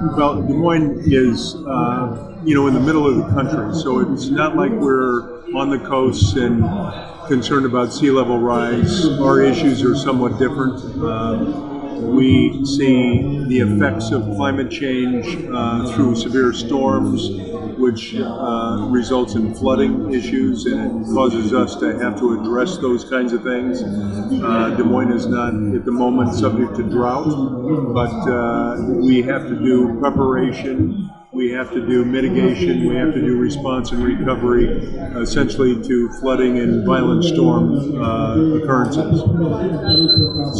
Well, Des Moines is, in the middle of the country, so it's not like we're on the coast and concerned about sea level rise. Our issues are somewhat different. We see the effects of climate change through severe storms, which results in flooding issues, and it causes us to have to address those kinds of things. Des Moines is not at the moment subject to drought, but we have to do preparation, we have to do mitigation, we have to do response and recovery, essentially to flooding and violent storm occurrences.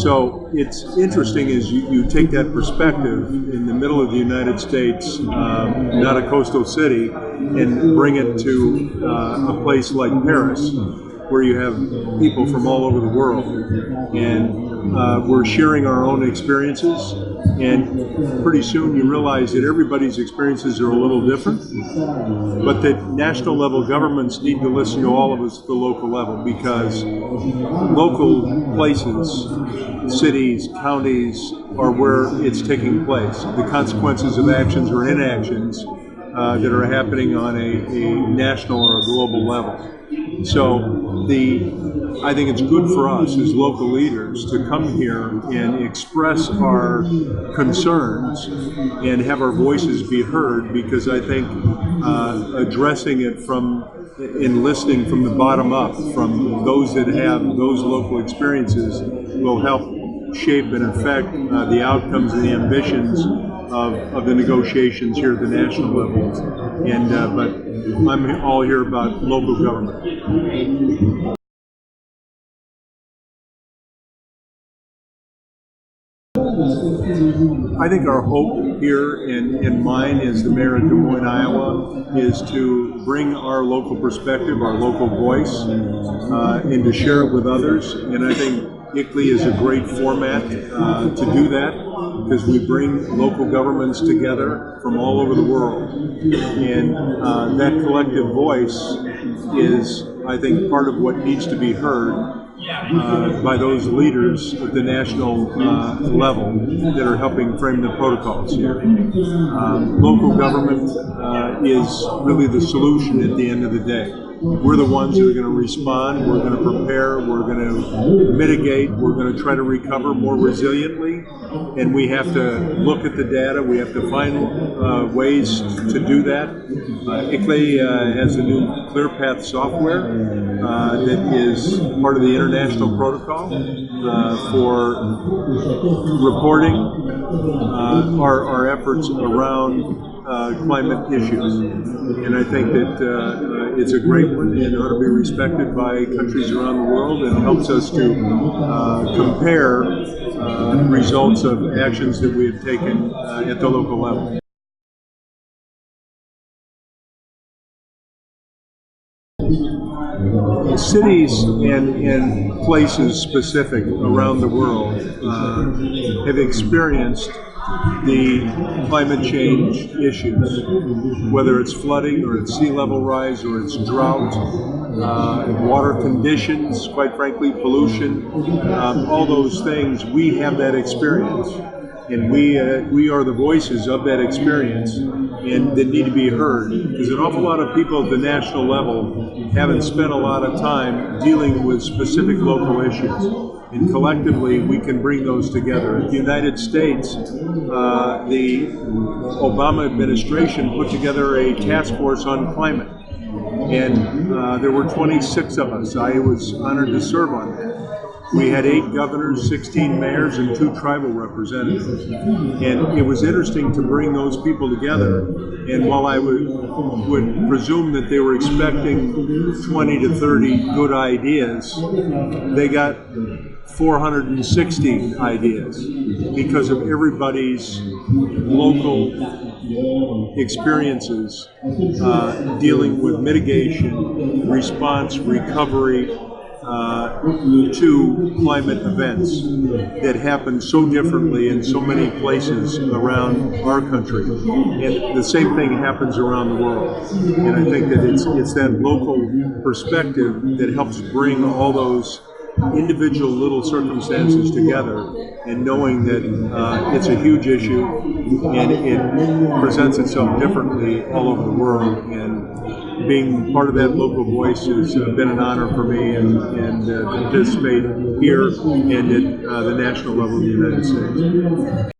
So it's interesting as you take that perspective in the middle of the United States, not a coastal city, and bring it to a place like Paris, where you have people from all over the world, and we're sharing our own experiences, and pretty soon you realize that everybody's experiences are a little different, but that national level governments need to listen to all of us at the local level, because local places, cities, counties, are where it's taking place. The consequences of actions or inactions that are happening on a national or a global level. So I think it's good for us as local leaders to come here and express our concerns and have our voices be heard, because I think addressing it and listening from the bottom up, from those that have those local experiences, will help shape and affect the outcomes and the ambitions of the negotiations here at the national level. And but I'm all here about local government. I think our hope here and mine as the mayor of Des Moines, Iowa, is to bring our local perspective, our local voice, and to share it with others. And I think ICLEI is a great format to do that, because we bring local governments together from all over the world. And that collective voice is, I think, part of what needs to be heard by those leaders at the national level that are helping frame the protocols here. Local government is really the solution at the end of the day. We're the ones that are going to respond, we're going to prepare, we're going to mitigate, we're going to try to recover more resiliently, and we have to look at the data, we have to find ways to do that. ICLEI has a new ClearPath software that is part of the international protocol for reporting our efforts around climate issues. And I think that it's a great one and ought to be respected by countries around the world, and helps us to compare results of actions that we have taken at the local level. Cities and places specific around the world have experienced the climate change issues, whether it's flooding or it's sea level rise or it's drought, water conditions, quite frankly, pollution, all those things. We have that experience, and we are the voices of that experience, and that need to be heard, because an awful lot of people at the national level haven't spent a lot of time dealing with specific local issues. And collectively, we can bring those together. In the United States, the Obama administration put together a task force on climate, and there were 26 of us. I was honored to serve on that. We had 8 governors, 16 mayors, and 2 tribal representatives. And it was interesting to bring those people together. And while I would presume that they were expecting 20 to 30 good ideas, they got 460 ideas, because of everybody's local experiences dealing with mitigation, response, recovery, to climate events that happen so differently in so many places around our country. And the same thing happens around the world. And I think that it's that local perspective that helps bring all those individual little circumstances together and knowing that it's a huge issue and it presents itself differently all over the world. And being part of that local voice has been an honor for me, and to participate here and at the national level of the United States.